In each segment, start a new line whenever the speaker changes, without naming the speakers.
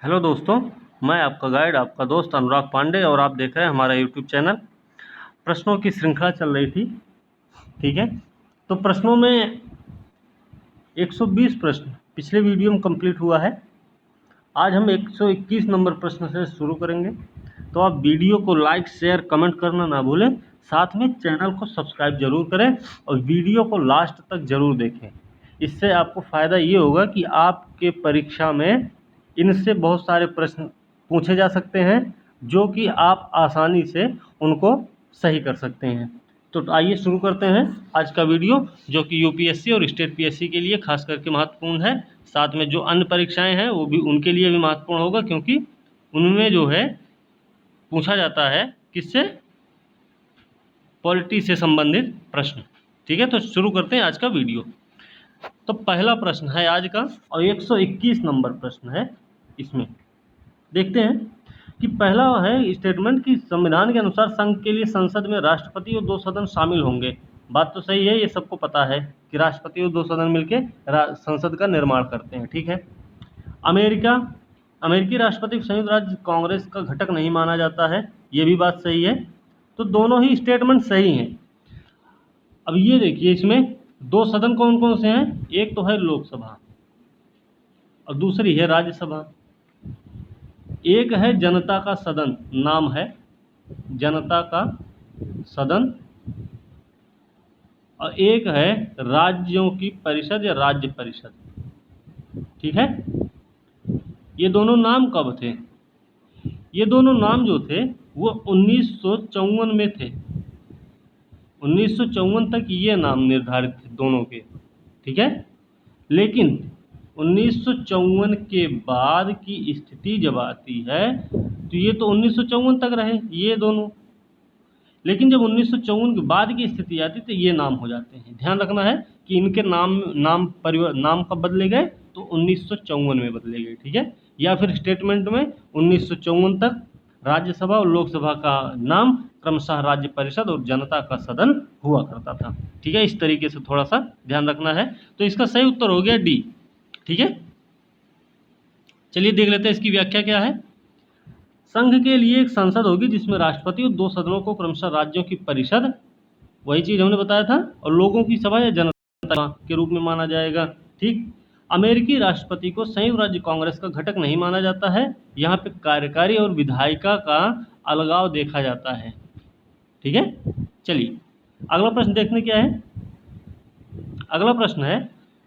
Hello दोस्तों, मैं आपका गाइड, आपका दोस्त अनुराग पांडे और आप देख रहे हैं हमारा यूट्यूब चैनल। प्रश्नों की श्रृंखला चल रही थी, ठीक है। तो प्रश्नों में 120 प्रश्न पिछले वीडियो में कंप्लीट हुआ है। आज हम 121 नंबर प्रश्न से शुरू करेंगे। तो आप वीडियो को लाइक, शेयर, कमेंट करना ना भूलें। साथ में चैनल को सब्सक्राइब जरूर करें और वीडियो को लास्ट तक जरूर देखें। इससे आपको फ़ायदा ये होगा कि आपके परीक्षा में इनसे बहुत सारे प्रश्न पूछे जा सकते हैं, जो कि आप आसानी से उनको सही कर सकते हैं। तो आइए शुरू करते हैं आज का वीडियो, जो कि यूपीएससी और स्टेट पीएससी के लिए खास करके महत्वपूर्ण है। साथ में जो अन्य परीक्षाएं हैं वो भी उनके लिए भी महत्वपूर्ण होगा, क्योंकि उनमें जो है पूछा जाता है किससे, पॉलिटी से संबंधित प्रश्न। ठीक है, तो शुरू करते हैं आज का वीडियो। तो पहला प्रश्न है आज का और 121 नंबर प्रश्न है। इसमें देखते हैं कि पहला है स्टेटमेंट कि संविधान के अनुसार संघ के लिए संसद में राष्ट्रपति और 2 सदन शामिल होंगे। बात तो सही है, ये सबको पता है कि राष्ट्रपति और 2 सदन मिलकर संसद का निर्माण करते हैं। ठीक है। अमेरिकी राष्ट्रपति संयुक्त राज्य कांग्रेस का घटक नहीं माना जाता है, ये भी बात सही है। तो दोनों ही स्टेटमेंट सही हैं। अब ये देखिए, इसमें 2 सदन कौन कौन से हैं। एक तो है लोकसभा और दूसरी है राज्यसभा। एक है जनता का सदन, नाम है जनता का सदन, और एक है राज्यों की परिषद या राज्य परिषद। ठीक है। ये दोनों नाम कब थे? ये दोनों नाम जो थे वो 1954 में थे। 1954 तक ये नाम निर्धारित थे दोनों के। ठीक है। लेकिन 1954 के बाद की स्थिति जब आती है तो ये तो 1954 तक रहे ये दोनों, लेकिन जब 1954 के बाद की स्थिति आती है तो ये नाम हो जाते हैं। ध्यान रखना है कि इनके नाम कब बदले गए, तो 1954 में बदले गए। ठीक है। या फिर स्टेटमेंट में 1954 तक राज्यसभा और लोकसभा का नाम क्रमशः राज्य परिषद और जनता का सदन हुआ करता था। ठीक है, इस तरीके से थोड़ा सा ध्यान रखना है। तो इसका सही उत्तर हो गया डी। ठीक है, चलिए देख लेते हैं इसकी व्याख्या क्या है। संघ के लिए एक संसद होगी जिसमें राष्ट्रपति और 2 सदनों को क्रमशः राज्यों की परिषद, वही चीज हमने बताया था, और लोगों की सभा या जनता के रूप में माना जाएगा। ठीक। अमेरिकी राष्ट्रपति को संयुक्त राज्य कांग्रेस का घटक नहीं माना जाता है। यहाँ पे कार्यकारी और विधायिका का अलगाव देखा जाता है। ठीक है। चलिए अगला प्रश्न देखने क्या है। अगला प्रश्न है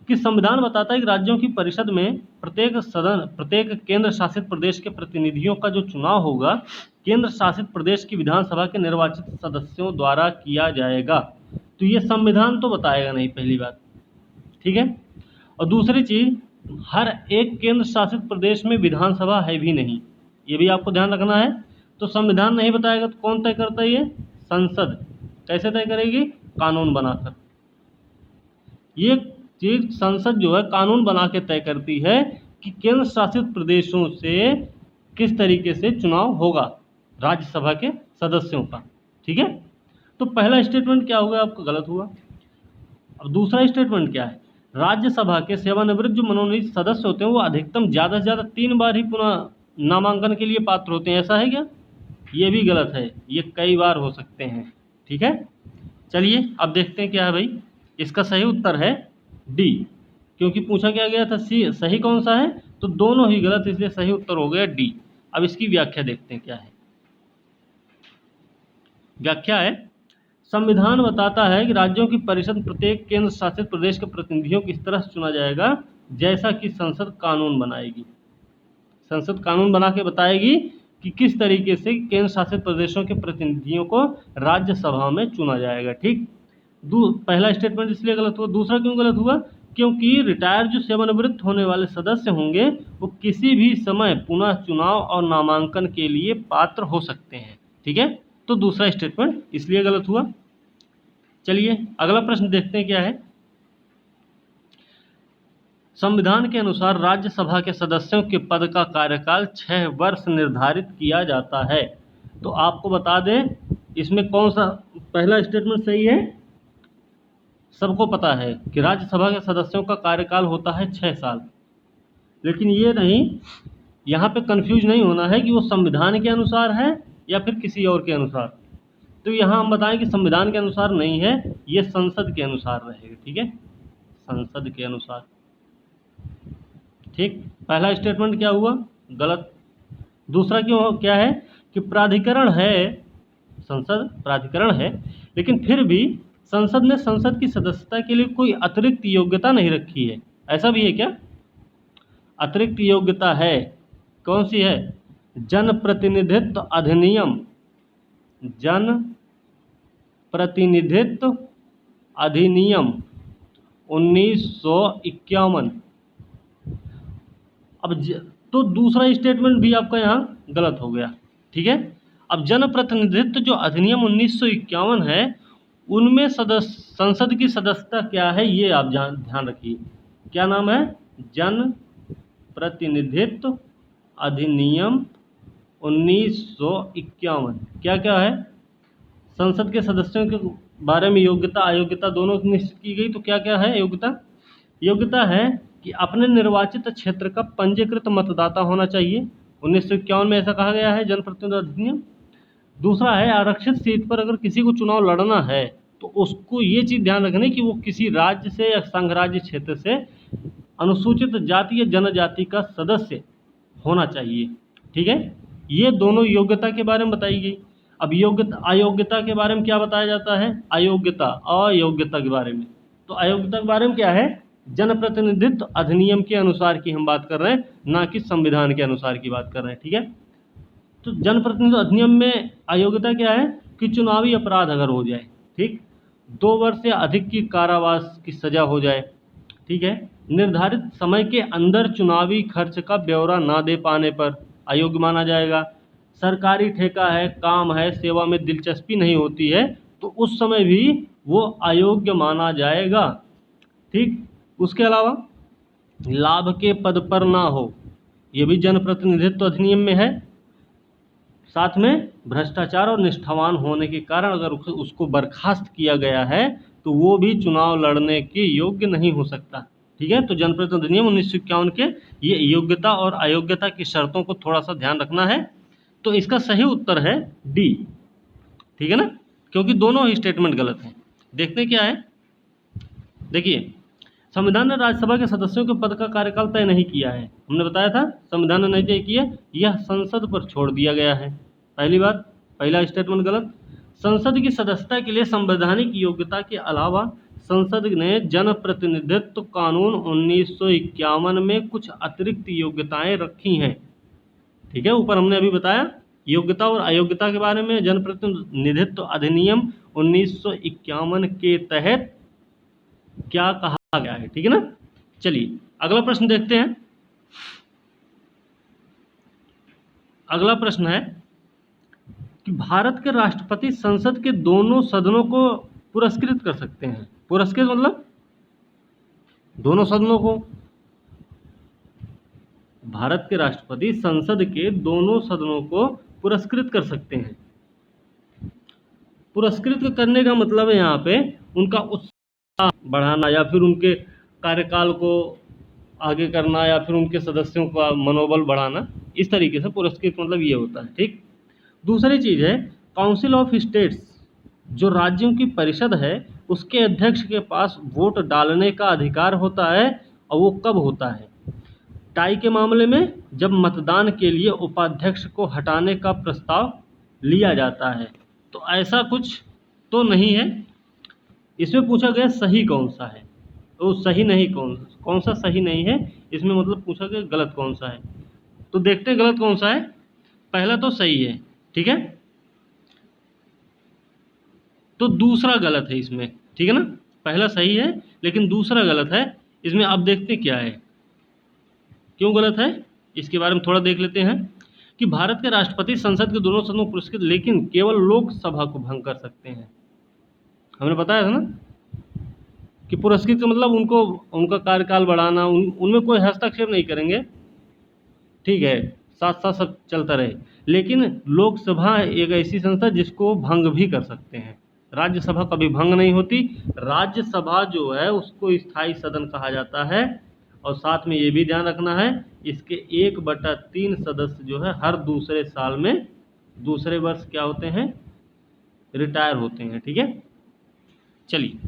कि संविधान बताता है कि राज्यों की परिषद में प्रत्येक केंद्र शासित प्रदेश के प्रतिनिधियों का जो चुनाव होगा केंद्र शासित प्रदेश की विधानसभा के निर्वाचित सदस्यों द्वारा किया जाएगा। तो ये संविधान तो बताएगा नहीं, पहली बात। ठीक है। और दूसरी चीज, हर एक केंद्र शासित प्रदेश में विधानसभा है भी नहीं, ये भी आपको ध्यान रखना है। तो संविधान नहीं बताएगा तो कौन तय करता है? ये संसद। कैसे तय करेगी? कानून बनाकर। ये चीज संसद जो है कानून बना के तय करती है कि केंद्र शासित प्रदेशों से किस तरीके से चुनाव होगा राज्यसभा के सदस्यों का। ठीक है। तो पहला स्टेटमेंट क्या होगा आपका? गलत हुआ। अब दूसरा स्टेटमेंट क्या है? राज्यसभा के सेवानिवृत्त जो मनोनीत सदस्य होते हैं वो अधिकतम ज़्यादा से ज़्यादा 3 बार ही पुनः नामांकन के लिए पात्र होते हैं। ऐसा है क्या? ये भी गलत है, ये कई बार हो सकते हैं। ठीक है। चलिए अब देखते हैं क्या है भाई। इसका सही उत्तर है डी, क्योंकि पूछा क्या गया था सी सही कौन सा है, तो दोनों ही गलत, इसलिए सही उत्तर हो गया डी। अब इसकी व्याख्या देखते हैं क्या है। व्याख्या है, संविधान बताता है कि राज्यों की परिषद प्रत्येक केंद्र शासित प्रदेश के प्रतिनिधियों को इस तरह से चुना जाएगा जैसा कि संसद कानून बनाएगी। संसद कानून बना के बताएगी कि किस तरीके से केंद्र शासित प्रदेशों के प्रतिनिधियों को राज्यसभा में चुना जाएगा। ठीक। पहला स्टेटमेंट इसलिए गलत हुआ। दूसरा क्यों गलत हुआ? क्योंकि रिटायर जो सेवानिवृत्त होने वाले सदस्य होंगे वो किसी भी समय पुनः चुनाव और नामांकन के लिए पात्र हो सकते हैं। ठीक है। तो दूसरा स्टेटमेंट इसलिए गलत हुआ। चलिए अगला प्रश्न देखते हैं क्या है। संविधान के अनुसार राज्यसभा के सदस्यों के पद का कार्यकाल 6 वर्ष निर्धारित किया जाता है। तो आपको बता दें इसमें कौन सा पहला स्टेटमेंट सही है? सबको पता है कि राज्यसभा के सदस्यों का कार्यकाल होता है 6 साल, लेकिन ये नहीं, यहाँ पे कंफ्यूज नहीं होना है कि वो संविधान के अनुसार है या फिर किसी और के अनुसार। तो यहाँ हम बताएं कि संविधान के अनुसार नहीं है, ये संसद के अनुसार रहेगा। ठीक है, संसद के अनुसार। ठीक, पहला स्टेटमेंट क्या हुआ, गलत। दूसरा क्यों क्या है कि प्राधिकरण है, संसद प्राधिकरण है, लेकिन फिर भी संसद ने संसद की सदस्यता के लिए कोई अतिरिक्त योग्यता नहीं रखी है। ऐसा भी है क्या? अतिरिक्त योग्यता है, कौन सी है? जन प्रतिनिधित्व अधिनियम, जन प्रतिनिधित्व अधिनियम 1951। अब तो दूसरा स्टेटमेंट भी आपका यहाँ गलत हो गया। ठीक है, अब जन प्रतिनिधित्व जो अधिनियम 1951 है, उनमें संसद की सदस्यता क्या है, ये आप ध्यान रखिए। क्या नाम है? जन प्रतिनिधित्व अधिनियम 1951। क्या क्या है? संसद के सदस्यों के बारे में योग्यता अयोग्यता दोनों निश्चित की गई। तो क्या क्या है योग्यता? योग्यता है कि अपने निर्वाचित क्षेत्र का पंजीकृत मतदाता होना चाहिए, 1951 में ऐसा कहा गया है जनप्रतिनिधि अधिनियम। दूसरा है आरक्षित सीट पर अगर किसी को चुनाव लड़ना है तो उसको ये चीज़ ध्यान रखनी कि वो किसी राज्य से या संघ राज्य क्षेत्र से अनुसूचित जाति या जनजाति का सदस्य होना चाहिए। ठीक है, ये दोनों योग्यता के बारे में बताई गई। अब योग्यता अयोग्यता के बारे में क्या बताया जाता है? अयोग्यता अयोग्यता के बारे में। तो अयोग्यता के बारे में क्या है? जनप्रतिनिधित्व अधिनियम के अनुसार की हम बात कर रहे हैं, ना कि संविधान के अनुसार की बात कर रहे हैं। ठीक है, तो जनप्रतिनिधित्व अधिनियम में अयोग्यता क्या है कि चुनावी अपराध अगर हो जाए, ठीक, 2 वर्ष से अधिक की कारावास की सजा हो जाए, ठीक है, निर्धारित समय के अंदर चुनावी खर्च का ब्यौरा ना दे पाने पर अयोग्य माना जाएगा। सरकारी ठेका है, काम है, सेवा में दिलचस्पी नहीं होती है, तो उस समय भी वो अयोग्य माना जाएगा। ठीक, उसके अलावा लाभ के पद पर ना हो, ये भी जनप्रतिनिधित्व अधिनियम में है। साथ में भ्रष्टाचार और निष्ठावान होने के कारण अगर उसको बर्खास्त किया गया है तो वो भी चुनाव लड़ने के योग्य नहीं हो सकता। ठीक है, तो जनप्रतिनिधि अधिनियम 1951 के ये योग्यता और अयोग्यता की शर्तों को थोड़ा सा ध्यान रखना है। तो इसका सही उत्तर है डी। ठीक है ना, क्योंकि दोनों ही स्टेटमेंट गलत हैं। देखते क्या है, देखिए, संविधान ने राज्यसभा के सदस्यों के पद का कार्यकाल तय नहीं किया है। हमने बताया था संविधान ने नहीं तय किया, यह संसद पर छोड़ दिया गया है। पहली बात, पहला स्टेटमेंट गलत। संसद की सदस्यता के लिए संवैधानिक योग्यता के अलावा संसद ने जनप्रतिनिधित्व कानून 1951 में कुछ अतिरिक्त योग्यताएं रखी हैं। ठीक है, ऊपर हमने अभी बताया योग्यता और अयोग्यता के बारे में। जनप्रतिनिधित्व अधिनियम 1951 के तहत क्या कहा गया है। ठीक है ना, चलिए अगला प्रश्न देखते हैं। अगला प्रश्न है कि भारत के राष्ट्रपति संसद के दोनों सदनों को पुरस्कृत कर सकते हैं। पुरस्कृत मतलब दोनों सदनों को। भारत के राष्ट्रपति संसद के दोनों सदनों को पुरस्कृत कर सकते हैं। पुरस्कृत करने का मतलब है यहाँ पे उनका उत्साह बढ़ाना या फिर उनके कार्यकाल को आगे करना या फिर उनके सदस्यों का मनोबल बढ़ाना, इस तरीके से पुरस्कृत मतलब ये होता है। ठीक, दूसरी चीज़ है काउंसिल ऑफ स्टेट्स, जो राज्यों की परिषद है उसके अध्यक्ष के पास वोट डालने का अधिकार होता है। और वो कब होता है? टाई के मामले में, जब मतदान के लिए उपाध्यक्ष को हटाने का प्रस्ताव लिया जाता है। तो ऐसा कुछ तो नहीं है। इसमें पूछा गया सही कौन सा है, तो सही नहीं कौन सा सही नहीं है, इसमें मतलब पूछा गया गलत कौन सा है। तो देखते हैं गलत कौन सा है। पहला तो सही है, ठीक है, तो दूसरा गलत है इसमें। ठीक है ना, पहला सही है लेकिन दूसरा गलत है इसमें। अब देखते क्या है, क्यों गलत है, इसके बारे में थोड़ा देख लेते हैं। कि भारत के राष्ट्रपति संसद के दोनों सदनों को पुरस्कृत लेकिन केवल लोकसभा को भंग कर सकते हैं। हमने बताया था ना कि पुरस्कृत का मतलब उनको उनका कार्यकाल बढ़ाना, उनमें कोई हस्तक्षेप नहीं करेंगे, ठीक है, साथ साथ सब चलता रहे। लेकिन लोकसभा एक ऐसी संस्था जिसको भंग भी कर सकते हैं। राज्यसभा कभी भंग नहीं होती। राज्यसभा जो है उसको स्थायी सदन कहा जाता है और साथ में ये भी ध्यान रखना है इसके 1/3 सदस्य जो है हर दूसरे साल में दूसरे वर्ष क्या होते हैं, रिटायर होते हैं। ठीक है, चलिए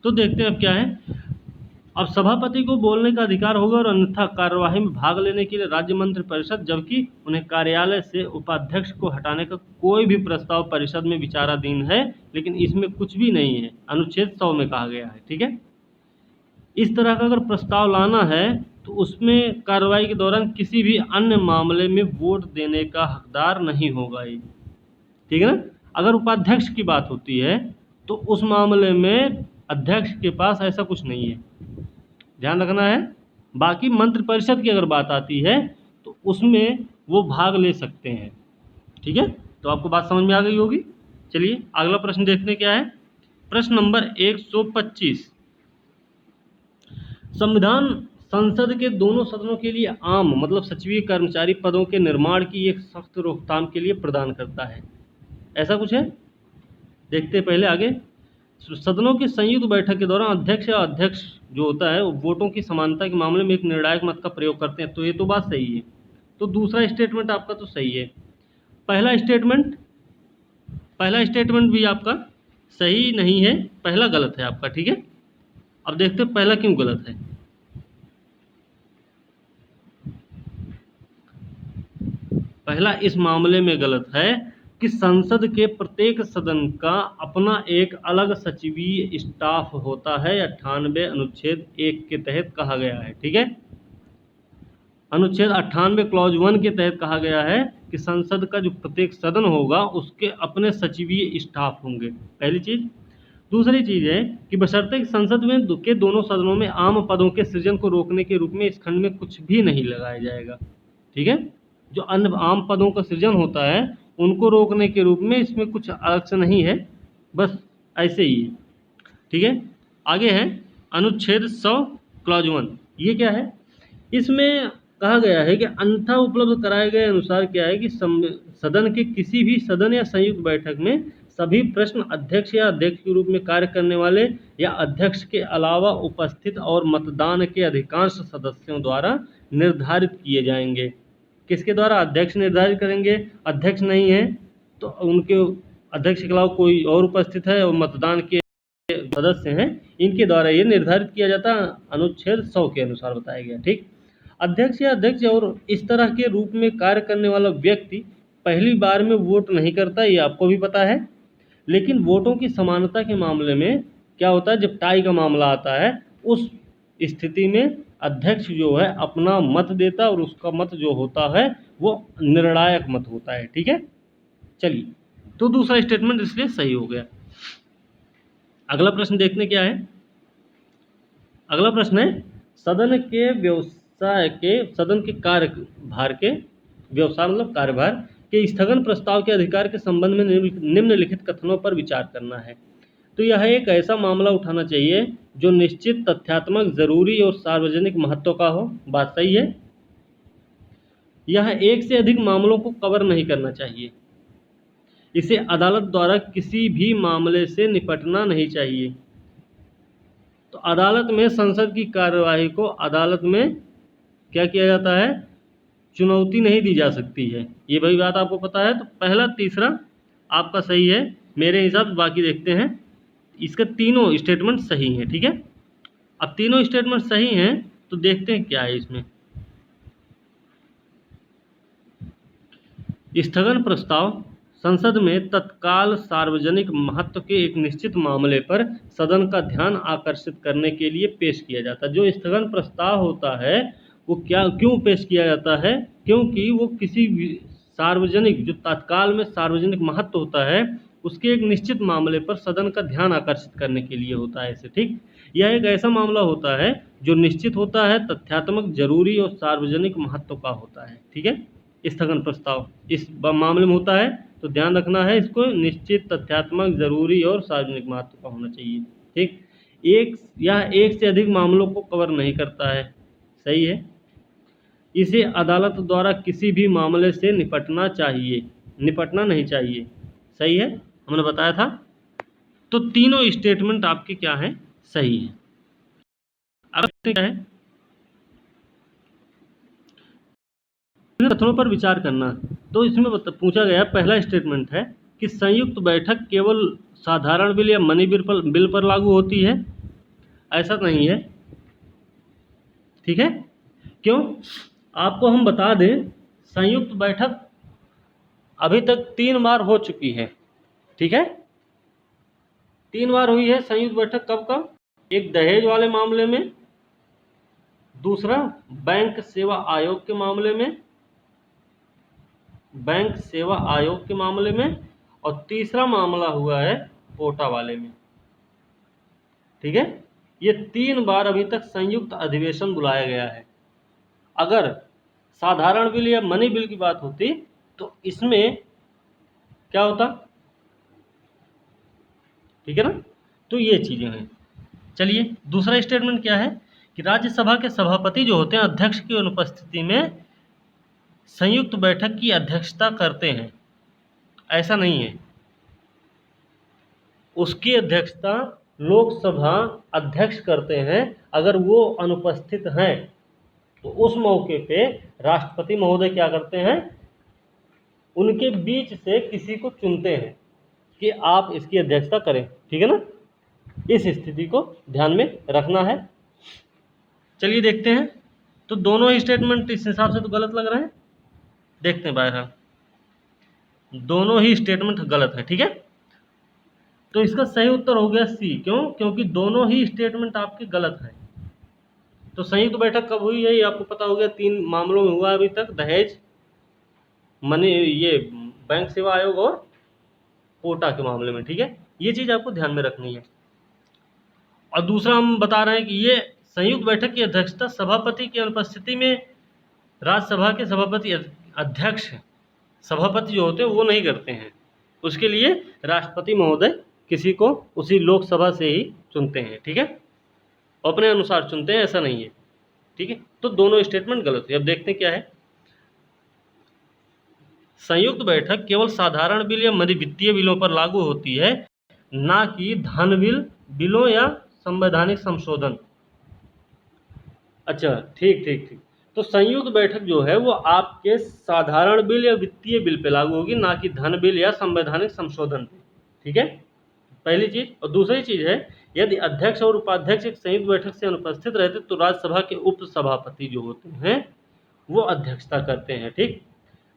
तो देखते हैं अब क्या है। अब सभापति को बोलने का अधिकार होगा और अन्यथा कार्यवाही में भाग लेने के लिए राज्य मंत्रिपरिषद, जबकि उन्हें कार्यालय से उपाध्यक्ष को हटाने का कोई भी प्रस्ताव परिषद में विचाराधीन है, लेकिन इसमें कुछ भी नहीं है, अनुच्छेद 100 में कहा गया है। ठीक है, इस तरह का अगर प्रस्ताव लाना है तो उसमें कार्रवाई के दौरान किसी भी अन्य मामले में वोट देने का हकदार नहीं होगा ये। ठीक है ना, अगर उपाध्यक्ष की बात होती है तो उस मामले में अध्यक्ष के पास ऐसा कुछ नहीं है, ध्यान रखना है। बाकी मंत्रिपरिषद की अगर बात आती है तो उसमें वो भाग ले सकते हैं। ठीक है, तो आपको बात समझ में आ गई होगी। चलिए अगला प्रश्न देखते हैं क्या है। प्रश्न नंबर 125, संविधान संसद के दोनों सदनों के लिए आम मतलब सचिवीय कर्मचारी पदों के निर्माण की एक सख्त रोकथाम के लिए प्रदान करता है, ऐसा कुछ है। देखते हैं पहले आगे। सदनों की संयुक्त बैठक के दौरान अध्यक्ष या अध्यक्ष जो होता है वो वोटों की समानता के मामले में एक निर्णायक मत का प्रयोग करते हैं, तो ये तो बात सही है। तो दूसरा स्टेटमेंट आपका तो सही है। पहला स्टेटमेंट भी आपका सही नहीं है, पहला गलत है आपका। ठीक है, अब देखते हैं पहला क्यों गलत है। पहला इस मामले में गलत है कि संसद के प्रत्येक सदन का अपना एक अलग सचिवीय स्टाफ होता है, 98 अनुच्छेद 1 के तहत कहा गया है। ठीक है, अनुच्छेद 98 क्लॉज 1 के तहत कहा गया है कि संसद का जो प्रत्येक सदन होगा उसके अपने सचिवीय स्टाफ होंगे, पहली चीज। दूसरी चीज है कि बशर्ते कि संसद में के दोनों सदनों में आम पदों के सृजन को रोकने के रूप में इस खंड में कुछ भी नहीं लगाया जाएगा। ठीक है, जो अन्य आम पदों का सृजन होता है उनको रोकने के रूप में इसमें कुछ अलग से नहीं है, बस ऐसे ही है। ठीक है, आगे है अनुच्छेद 100 क्लॉज 1। ये क्या है, इसमें कहा गया है कि अन्यथा उपलब्ध कराए गए अनुसार क्या है कि सदन के किसी भी सदन या संयुक्त बैठक में सभी प्रश्न अध्यक्ष या अध्यक्ष के रूप में कार्य करने वाले या अध्यक्ष के अलावा उपस्थित और मतदान के अधिकांश सदस्यों द्वारा निर्धारित किए जाएंगे। किसके द्वारा, अध्यक्ष निर्धारित करेंगे। अध्यक्ष नहीं है तो उनके अध्यक्ष के अलावा कोई और उपस्थित है और मतदान के सदस्य हैं, इनके द्वारा ये निर्धारित किया जाता है, अनुच्छेद 100 के अनुसार बताया गया। ठीक, अध्यक्ष या अध्यक्ष और इस तरह के रूप में कार्य करने वाला व्यक्ति पहली बार में वोट नहीं करता, ये आपको भी पता है। लेकिन वोटों की समानता के मामले में क्या होता है, जब टाई का मामला आता है उस स्थिति में अध्यक्ष जो है अपना मत देता है और उसका मत जो होता है वो निर्णायक मत होता है। ठीक है, चलिए तो दूसरा स्टेटमेंट इसलिए सही हो गया। अगला प्रश्न देखने क्या है। अगला प्रश्न है सदन के कार्यभार के व्यवसाय मतलब कार्यभार के स्थगन प्रस्ताव के अधिकार के संबंध में निम्नलिखित कथनों पर विचार करना है। तो यह एक ऐसा मामला उठाना चाहिए जो निश्चित तथ्यात्मक, जरूरी और सार्वजनिक महत्व का हो, बात सही है। यह एक से अधिक मामलों को कवर नहीं करना चाहिए। इसे अदालत द्वारा किसी भी मामले से निपटना नहीं चाहिए। तो अदालत में संसद की कार्यवाही को अदालत में क्या किया जाता है, चुनौती नहीं दी जा सकती है, ये भाई बात आपको पता है। तो पहला तीसरा आपका सही है मेरे हिसाब से। बाकी देखते हैं, इसके तीनों स्टेटमेंट सही हैं। ठीक है, अब तीनों स्टेटमेंट सही हैं तो देखते हैं क्या है इसमें। स्थगन प्रस्ताव संसद में तत्काल सार्वजनिक महत्व के एक निश्चित मामले पर सदन का ध्यान आकर्षित करने के लिए पेश किया जाता है। जो स्थगन प्रस्ताव होता है वो क्यों पेश किया जाता है, क्योंकि वो किसी सार्वजनिक जो तत्काल में सार्वजनिक महत्व होता है उसके एक निश्चित मामले पर सदन का ध्यान आकर्षित करने के लिए होता है। ऐसे ठीक, यह एक ऐसा मामला होता है जो निश्चित होता है, तथ्यात्मक, जरूरी और सार्वजनिक महत्व का होता है। ठीक है, स्थगन प्रस्ताव इस मामले में होता है, तो ध्यान रखना है इसको, निश्चित, तथ्यात्मक, जरूरी और सार्वजनिक महत्व का होना चाहिए। ठीक, यह एक से अधिक मामलों को कवर नहीं करता है, सही है। इसे अदालत द्वारा किसी भी मामले से निपटना नहीं चाहिए, सही है, हमने बताया था। तो तीनों स्टेटमेंट आपके क्या है, सही है। अब क्या है कथनों पर विचार करना। तो इसमें पूछा गया, पहला स्टेटमेंट है कि संयुक्त बैठक केवल साधारण बिल या मनी बिल पर लागू होती है। ऐसा नहीं है, ठीक है। क्यों? आपको हम बता दें, संयुक्त बैठक अभी तक 3 बार हो चुकी है, ठीक है। 3 बार हुई है संयुक्त बैठक। कब कब? एक दहेज वाले मामले में, दूसरा बैंक सेवा आयोग के मामले में, बैंक सेवा आयोग के मामले में, और तीसरा मामला हुआ है कोटा वाले में, ठीक है। ये 3 बार अभी तक संयुक्त अधिवेशन बुलाया गया है। अगर साधारण बिल या मनी बिल की बात होती तो इसमें क्या होता, ठीक है ना। तो ये चीजें हैं। चलिए, दूसरा स्टेटमेंट क्या है कि राज्यसभा के सभापति जो होते हैं अध्यक्ष की अनुपस्थिति में संयुक्त बैठक की अध्यक्षता करते हैं। ऐसा नहीं है, उसकी अध्यक्षता लोकसभा अध्यक्ष करते हैं। अगर वो अनुपस्थित हैं तो उस मौके पे राष्ट्रपति महोदय क्या करते हैं, उनके बीच से किसी को चुनते हैं कि आप इसकी अध्यक्षता करें, ठीक है ना। इस स्थिति को ध्यान में रखना है। चलिए देखते हैं। तो दोनों ही स्टेटमेंट इस हिसाब से तो गलत लग रहे हैं। देखते हैं बहरहाल, दोनों ही स्टेटमेंट गलत है, ठीक है। तो इसका सही उत्तर हो गया सी। क्यों? क्योंकि दोनों ही स्टेटमेंट आपके गलत है। तो संयुक्त बैठक कब हुई है ये आपको पता हो गया, 3 मामलों में हुआ अभी तक, दहेज, मनी, ये बैंक सेवा आयोग और कोटा के मामले में, ठीक है। ये चीज़ आपको ध्यान में रखनी है। और दूसरा हम बता रहे हैं कि ये संयुक्त बैठक की अध्यक्षता सभापति की अनुपस्थिति में राज्यसभा के सभापति अध्यक्ष, सभापति जो होते हैं वो नहीं करते हैं। उसके लिए राष्ट्रपति महोदय किसी को उसी लोकसभा से ही चुनते हैं, ठीक है, अपने अनुसार चुनते हैं, ऐसा नहीं है, ठीक है। तो दोनों स्टेटमेंट गलत है। अब देखते हैं क्या है। संयुक्त बैठक केवल साधारण बिल या मनी वित्तीय बिलों पर लागू होती है, ना कि धन बिलों या संवैधानिक संशोधन। अच्छा, ठीक ठीक ठीक। तो संयुक्त बैठक जो है वो आपके साधारण बिल या वित्तीय बिल पे लागू होगी, ना कि धन बिल या संवैधानिक संशोधन पे, ठीक है, पहली चीज। और दूसरी चीज है, यदि अध्यक्ष और उपाध्यक्ष एक संयुक्त बैठक से अनुपस्थित रहते तो राज्यसभा के उप सभापति जो होते हैं वो अध्यक्षता करते हैं, ठीक।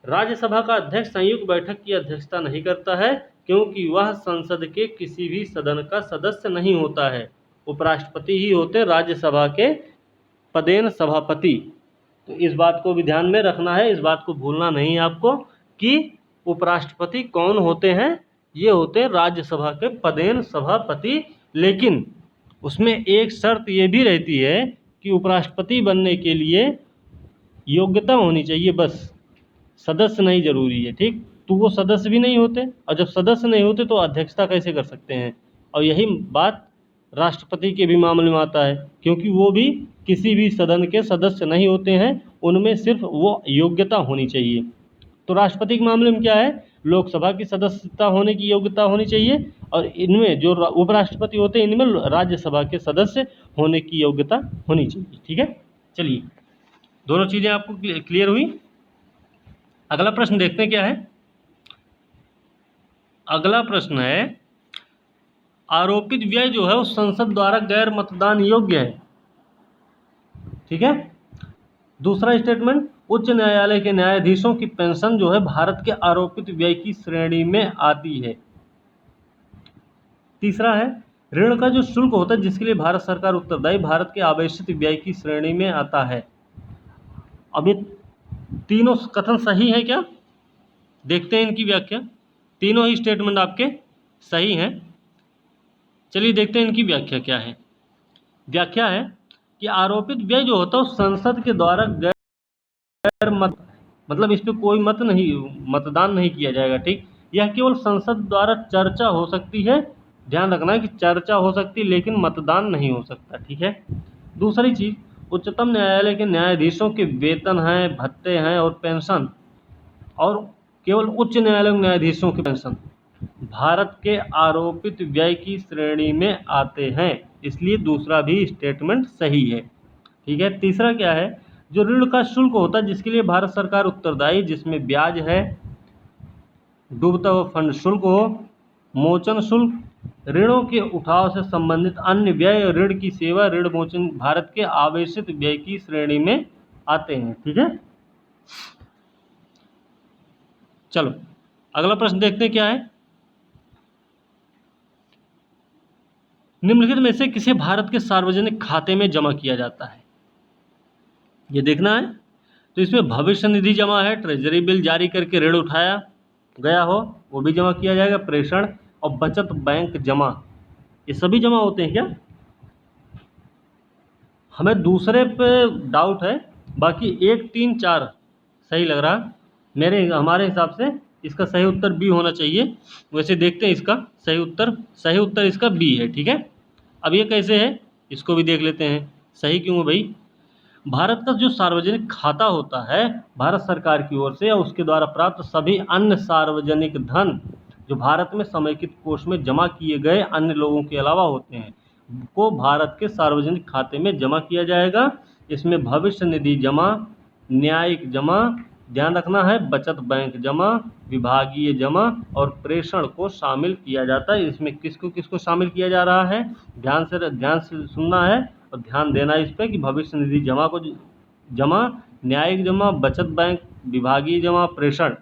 राज्यसभा का अध्यक्ष संयुक्त बैठक की अध्यक्षता नहीं करता है, क्योंकि वह संसद के किसी भी सदन का सदस्य नहीं होता है। उपराष्ट्रपति ही होते राज्यसभा के पदेन सभापति। तो इस बात को भी ध्यान में रखना है, इस बात को भूलना नहीं है आपको कि उपराष्ट्रपति कौन होते हैं। ये होते हैं राज्यसभा के पदेन सभापति। लेकिन उसमें एक शर्त ये भी रहती है कि उपराष्ट्रपति बनने के लिए योग्यता होनी चाहिए, बस, सदस्य नहीं जरूरी है, ठीक। तो वो सदस्य भी नहीं होते, और जब सदस्य नहीं होते तो अध्यक्षता कैसे कर सकते हैं। और यही बात राष्ट्रपति के भी मामले में आता है, क्योंकि वो भी किसी भी सदन के सदस्य नहीं होते हैं, उनमें सिर्फ वो योग्यता होनी चाहिए। तो राष्ट्रपति के मामले में क्या है, लोकसभा की सदस्यता होने की योग्यता होनी चाहिए, और इनमें जो उपराष्ट्रपति होते हैं इनमें राज्यसभा के सदस्य होने की योग्यता होनी चाहिए, ठीक है। चलिए, दोनों चीज़ें आपको क्लियर हुई। अगला प्रश्न देखते हैं क्या है। अगला प्रश्न है, आरोपित व्यय जो है वो संसद द्वारा गैर मतदान योग्य है, ठीक है। दूसरा स्टेटमेंट, उच्च न्यायालय के न्यायाधीशों की पेंशन जो है भारत के आरोपित व्यय की श्रेणी में आती है। तीसरा है, ऋण का जो शुल्क होता है जिसके लिए भारत सरकार उत्तरदायी भारत के आवेशित व्यय की श्रेणी में आता है। अब ये तीनों कथन सही है क्या, देखते हैं इनकी व्याख्या। तीनों ही स्टेटमेंट आपके सही हैं। चलिए देखते हैं इनकी व्याख्या क्या है। व्याख्या है कि आरोपित व्यय जो होता है संसद के द्वारा गैर मतलब इस पर कोई मतदान नहीं किया जाएगा, ठीक। यह केवल संसद द्वारा चर्चा हो सकती है, ध्यान रखना है कि चर्चा हो सकती है लेकिन मतदान नहीं हो सकता, ठीक है। दूसरी चीज, उच्चतम न्यायालय के न्यायाधीशों के वेतन हैं, भत्ते हैं और पेंशन, और केवल उच्च न्यायालय के न्यायाधीशों की पेंशन भारत के आरोपित व्यय की श्रेणी में आते हैं, इसलिए दूसरा भी स्टेटमेंट सही है, ठीक है। तीसरा क्या है, जो ऋण का शुल्क होता है जिसके लिए भारत सरकार उत्तरदायी, जिसमें ब्याज है, डूबता हुआ फंड शुल्क हो, मोचन शुल्क, ऋणों के उठाव से संबंधित अन्य व्यय और ऋण की सेवा, ऋण मोचन भारत के आवेशित व्यय की श्रेणी में आते हैं। ठीक है, चलो अगला प्रश्न देखते हैं क्या है। निम्नलिखित में से किसे भारत के सार्वजनिक खाते में जमा किया जाता है, ये देखना है। तो इसमें भविष्य निधि जमा है, ट्रेजरी बिल जारी करके ऋण उठाया गया हो वो भी जमा किया जाएगा, प्रेषण और बचत बैंक जमा, ये सभी जमा होते हैं क्या? हमें दूसरे पे डाउट है, बाकी 1, 3, 4 सही लग रहा हमारे हिसाब से इसका सही उत्तर बी होना चाहिए। वैसे देखते हैं इसका सही उत्तर इसका बी है। ठीक है, अब ये कैसे है इसको भी देख लेते हैं। सही क्यों है भाई? भारत का जो सार्वजनिक खाता होता है भारत सरकार की ओर से या उसके द्वारा प्राप्त सभी अन्य सार्वजनिक धन जो भारत में समेकित कोष में जमा किए गए अन्य लोगों के अलावा होते हैं को भारत के सार्वजनिक खाते में जमा किया जाएगा। इसमें भविष्य निधि जमा, न्यायिक जमा, ध्यान रखना है, बचत बैंक जमा, विभागीय जमा और प्रेषण को शामिल किया जाता है। इसमें किसको किसको शामिल किया जा रहा है, ध्यान से सुनना है और ध्यान देना इस पर कि भविष्य निधि जमा को जमा, न्यायिक जमा, बचत बैंक, विभागीय जमा, प्रेषण,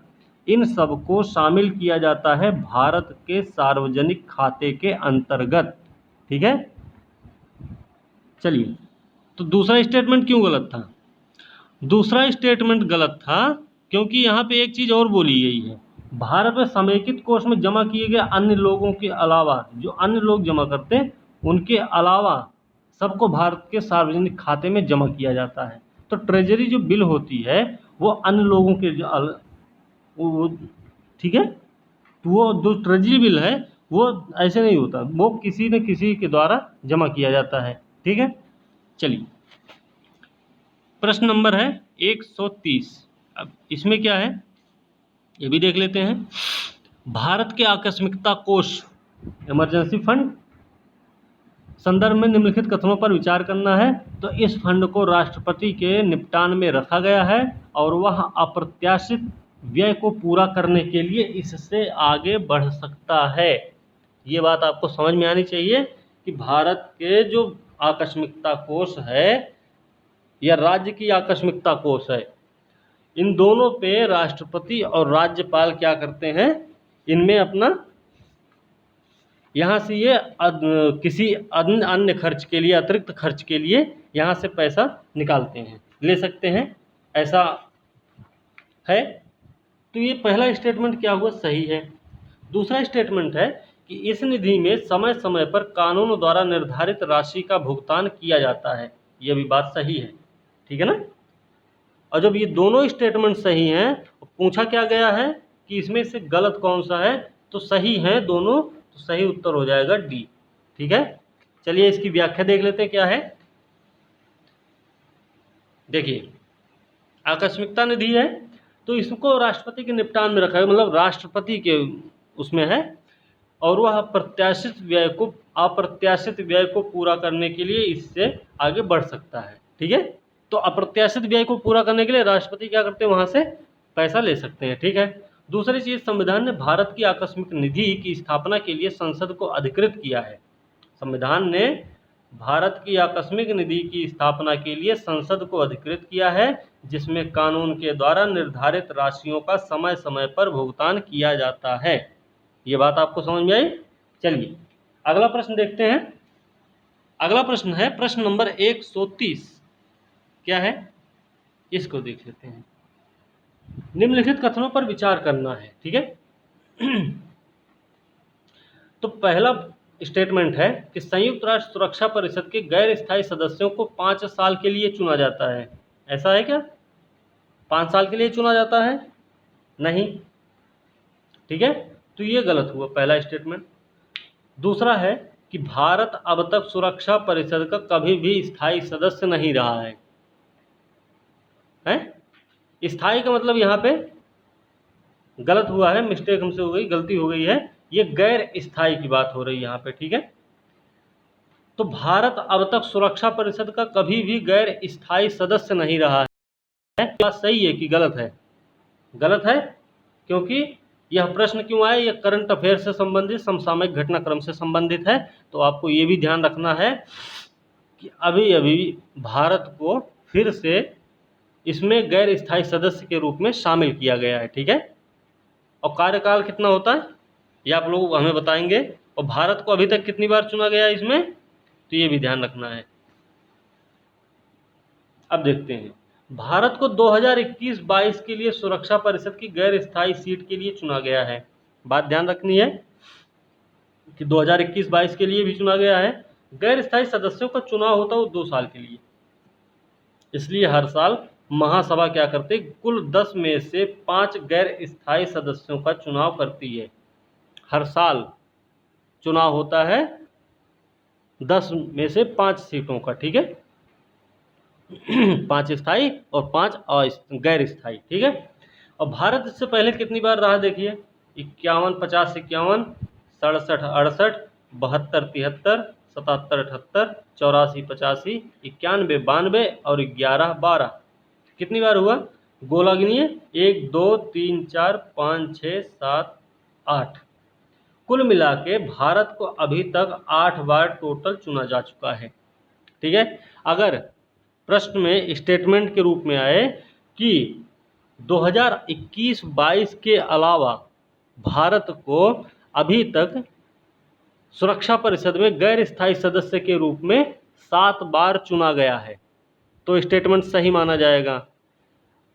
इन सबको शामिल किया जाता है भारत के सार्वजनिक खाते के अंतर्गत। ठीक है, चलिए तो दूसरा स्टेटमेंट क्यों गलत था? दूसरा स्टेटमेंट गलत था क्योंकि यहाँ पे एक चीज़ और बोली गई है, भारत में समेकित कोष में जमा किए गए अन्य लोगों के अलावा, जो अन्य लोग जमा करते हैं उनके अलावा सबको भारत के सार्वजनिक खाते में जमा किया जाता है। तो ट्रेजरी जो बिल होती है वो अन्य लोगों के वो ठीक है, तो वो जो ट्रेजरी बिल है वो ऐसे नहीं होता, वो किसी न किसी के द्वारा जमा किया जाता है। ठीक है, चलिए प्रश्न नंबर है 130। अब इसमें क्या है ये भी देख लेते हैं। भारत के आकस्मिकता कोष इमरजेंसी फंड संदर्भ में निम्नलिखित कथनों पर विचार करना है। तो इस फंड को राष्ट्रपति के निपटान में रखा गया है और वह अप्रत्याशित व्यय को पूरा करने के लिए इससे आगे बढ़ सकता है। ये बात आपको समझ में आनी चाहिए कि भारत के जो आकस्मिकता कोष है या राज्य की आकस्मिकता कोष है, इन दोनों पे राष्ट्रपति और राज्यपाल क्या करते हैं, इनमें अपना यहाँ से ये किसी अन्य खर्च के लिए, अतिरिक्त खर्च के लिए यहाँ से पैसा निकालते हैं, ले सकते हैं, ऐसा है। तो ये पहला स्टेटमेंट क्या हुआ, सही है। दूसरा स्टेटमेंट है कि इस निधि में समय समय पर कानून द्वारा निर्धारित राशि का भुगतान किया जाता है, यह भी बात सही है। ठीक है ना। और जब ये दोनों स्टेटमेंट सही हैं, पूछा क्या गया है कि इसमें से गलत कौन सा है, तो सही है दोनों, तो सही उत्तर हो जाएगा डी। ठीक है, चलिए इसकी व्याख्या देख लेते हैं क्या है। देखिए आकस्मिकता निधि है तो इसको राष्ट्रपति के निपटान में रखा है, मतलब राष्ट्रपति के उसमें है, और वह अप्रत्याशित व्यय को पूरा करने के लिए इससे आगे बढ़ सकता है। ठीक है, तो अप्रत्याशित व्यय को पूरा करने के लिए राष्ट्रपति क्या करते हैं, वहाँ से पैसा ले सकते हैं। ठीक है। दूसरी चीज़, संविधान ने भारत की आकस्मिक निधि की स्थापना के लिए संसद को अधिकृत किया है। संविधान ने भारत की आकस्मिक निधि की स्थापना के लिए संसद को अधिकृत किया है, जिसमें कानून के द्वारा निर्धारित राशियों का समय समय पर भुगतान किया जाता है। ये बात आपको समझ में आई। चलिए अगला प्रश्न देखते हैं। अगला प्रश्न है प्रश्न नंबर 130। क्या है, इसको देख लेते हैं। निम्नलिखित कथनों पर विचार करना है। ठीक है। तो पहला स्टेटमेंट है कि संयुक्त राष्ट्र सुरक्षा परिषद के गैर स्थायी सदस्यों को 5 साल के लिए चुना जाता है। ऐसा है क्या, 5 साल के लिए चुना जाता है? नहीं। ठीक है, तो ये गलत हुआ पहला स्टेटमेंट। दूसरा है कि भारत अब तक सुरक्षा परिषद का कभी भी स्थायी सदस्य नहीं रहा है। स्थायी का मतलब यहाँ पे गलत हुआ है, मिस्टेक हमसे हो गई, गलती हो गई है, ये गैर स्थायी की बात हो रही है यहाँ पे। ठीक है, तो भारत अब तक सुरक्षा परिषद का कभी भी गैर स्थायी सदस्य नहीं रहा है। बात सही है कि गलत है? गलत है, क्योंकि यह प्रश्न क्यों आया? यह करंट अफेयर से संबंधित, समसामयिक घटनाक्रम से संबंधित है। तो आपको ये भी ध्यान रखना है कि अभी अभी भारत को फिर से इसमें गैर स्थायी सदस्य के रूप में शामिल किया गया है, ठीक है। और कार्यकाल कितना होता है ये आप लोग हमें बताएंगे, और भारत को अभी तक कितनी बार चुना गया है इसमें, तो ये भी ध्यान रखना है। अब देखते हैं, भारत को 2021-22 के लिए सुरक्षा परिषद की गैर स्थायी सीट के लिए चुना गया है। बात ध्यान रखनी है कि 2021-22 के लिए भी चुना गया है। गैर स्थायी सदस्यों का चुनाव होता है वो 2 साल के लिए, इसलिए हर साल महासभा क्या करते, कुल 10 में से 5 गैर स्थायी सदस्यों का चुनाव करती है। हर साल चुनाव होता है 10 में से 5 सीटों का, ठीक है। 5 स्थायी और 5 गैर स्थायी, ठीक है। और भारत इससे पहले कितनी बार रहा देखिए, 51, 50, 51, 67, 68, 72, 73, 77, 78, 84, 85, 91, 92 और 11, 12। कितनी बार हुआ? गोला गिनिए, 1, 2, 3, 4, 5, 6, 7, 8। कुल मिला के भारत को अभी तक 8 बार टोटल चुना जा चुका है, ठीक है। अगर प्रश्न में स्टेटमेंट के रूप में आए कि 2021-22 के अलावा भारत को अभी तक सुरक्षा परिषद में गैर स्थायी सदस्य के रूप में 7 बार चुना गया है, तो स्टेटमेंट सही माना जाएगा।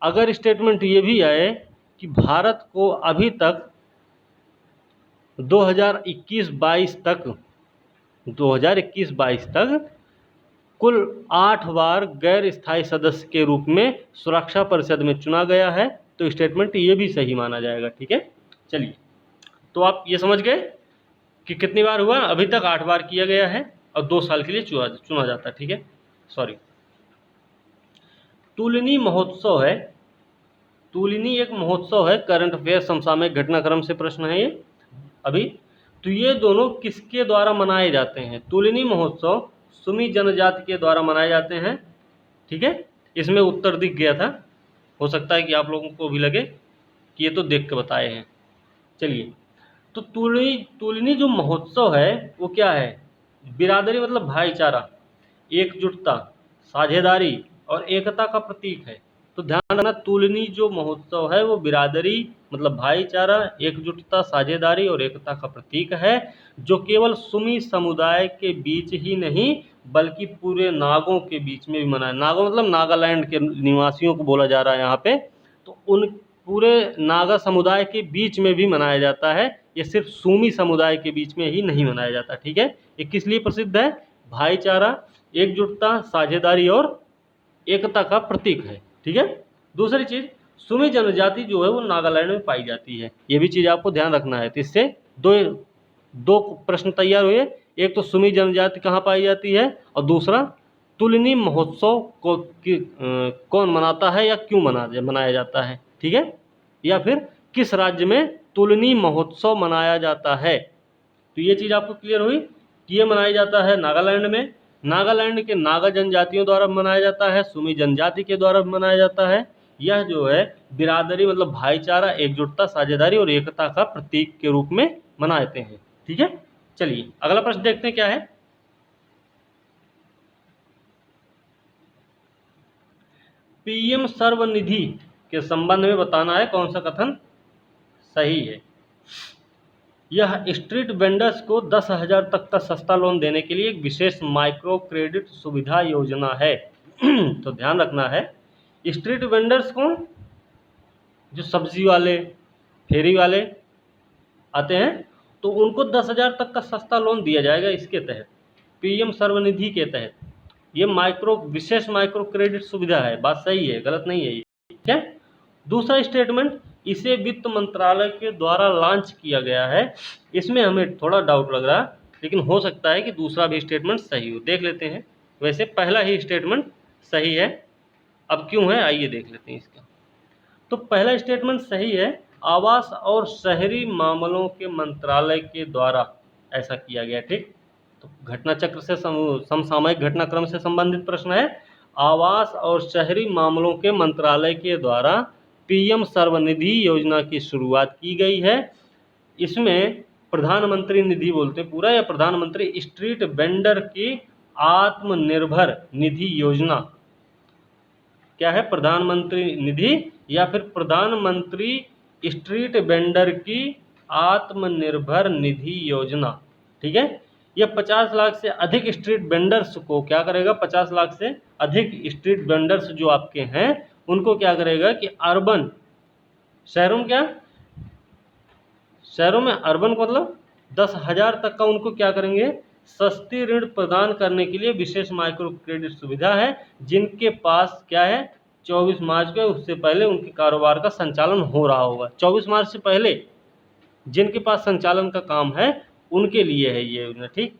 अगर स्टेटमेंट ये भी आए कि भारत को अभी तक 2021-22 तक कुल 8 बार गैर स्थायी सदस्य के रूप में सुरक्षा परिषद में चुना गया है, तो स्टेटमेंट ये भी सही माना जाएगा, ठीक है। चलिए, तो आप ये समझ गए कि कितनी बार हुआ? अभी तक 8 बार किया गया है और 2 साल के लिए चुना जाता है, ठीक है। सॉरी, तुलनी महोत्सव है। तुलनी एक महोत्सव है, करंट अफेयर समसामयिक घटनाक्रम से प्रश्न है ये अभी। तो ये दोनों किसके द्वारा मनाए जाते हैं? तुलनी महोत्सव सुमी जनजाति के द्वारा मनाए जाते हैं, ठीक है। इसमें उत्तर दिख गया था, हो सकता है कि आप लोगों को भी लगे कि ये तो देख के बताए हैं। चलिए, तो तुलनी जो महोत्सव है वो क्या है? बिरादरी मतलब भाईचारा, एकजुटता, साझेदारी और एकता का प्रतीक है। तो ध्यान रखना, तुलनी जो महोत्सव है वो बिरादरी मतलब भाईचारा, एकजुटता, साझेदारी और एकता का प्रतीक है, जो केवल सुमी समुदाय के बीच ही नहीं बल्कि पूरे नागों के बीच में भी मनाया। नागों मतलब नागालैंड के निवासियों को बोला जा रहा है यहाँ पे। तो उन पूरे नागा समुदाय के बीच में भी मनाया जाता है, ये सिर्फ सूमी समुदाय के बीच में ही नहीं मनाया जाता, ठीक है। ये किस लिए प्रसिद्ध है? भाईचारा, एकजुटता, साझेदारी और एकता का प्रतीक है, ठीक है। दूसरी चीज, सुमी जनजाति जो है वो नागालैंड में पाई जाती है, ये भी चीज आपको ध्यान रखना है। तो इससे दो प्रश्न तैयार हुए, एक तो सुमी जनजाति कहाँ पाई जाती है, और दूसरा तुलनी महोत्सव को कौन मनाता है या क्यों मनाया जाता है, ठीक है। या फिर किस राज्य में तुलनी महोत्सव मनाया जाता है। तो ये चीज़ आपको क्लियर हुई कि ये मनाया जाता है नागालैंड में। नागालैंड के नागा जनजातियों द्वारा मनाया जाता है, सुमी जनजाति के द्वारा मनाया जाता है। यह जो है बिरादरी मतलब भाईचारा, एकजुटता, साझेदारी और एकता का प्रतीक के रूप में मनाते हैं, ठीक है। चलिए, अगला प्रश्न देखते हैं क्या है। पीएम सर्वनिधि के संबंध में बताना है कौन सा कथन सही है। यह स्ट्रीट वेंडर्स को 10,000 तक का सस्ता लोन देने के लिए एक विशेष माइक्रो क्रेडिट सुविधा योजना है। तो ध्यान रखना है, स्ट्रीट वेंडर्स कौन? जो सब्जी वाले, फेरी वाले आते हैं, तो उनको 10,000 तक का सस्ता लोन दिया जाएगा इसके तहत, पीएम सर्वनिधि के तहत। ये विशेष माइक्रो क्रेडिट सुविधा है। बात सही है, गलत नहीं है ये, ठीक है। दूसरा स्टेटमेंट, इसे वित्त मंत्रालय के द्वारा लॉन्च किया गया है। इसमें हमें थोड़ा डाउट लग रहा है, लेकिन हो सकता है कि दूसरा भी स्टेटमेंट सही हो, देख लेते हैं। वैसे पहला ही स्टेटमेंट सही है, अब क्यों है आइए देख लेते हैं इसका। तो पहला स्टेटमेंट सही है, आवास और शहरी मामलों के मंत्रालय के द्वारा ऐसा किया गया, ठीक। तो घटना चक्र से समसामयिक घटनाक्रम से संबंधित प्रश्न है। आवास और शहरी मामलों के मंत्रालय के द्वारा पीएम सर्वनिधि योजना की शुरुआत की गई है। इसमें प्रधानमंत्री निधि बोलते हैं पूरा, या प्रधानमंत्री स्ट्रीट वेंडर की आत्मनिर्भर निधि योजना, क्या है, प्रधानमंत्री निधि या फिर प्रधानमंत्री स्ट्रीट वेंडर की आत्मनिर्भर निधि योजना। ठीक है, यह 50 लाख से अधिक स्ट्रीट वेंडर्स को क्या करेगा, 50 लाख से अधिक स्ट्रीट वेंडर्स जो आपके हैं उनको क्या करेगा कि अर्बन, शहरों में क्या, शहरों में अर्बन को मतलब 10,000 तक का उनको क्या करेंगे, सस्ती ऋण प्रदान करने के लिए विशेष माइक्रो क्रेडिट सुविधा है। जिनके पास क्या है 24 मार्च को उससे पहले उनके कारोबार का संचालन हो रहा होगा, 24 मार्च से पहले जिनके पास संचालन का काम है उनके लिए है ये योजना। ठीक,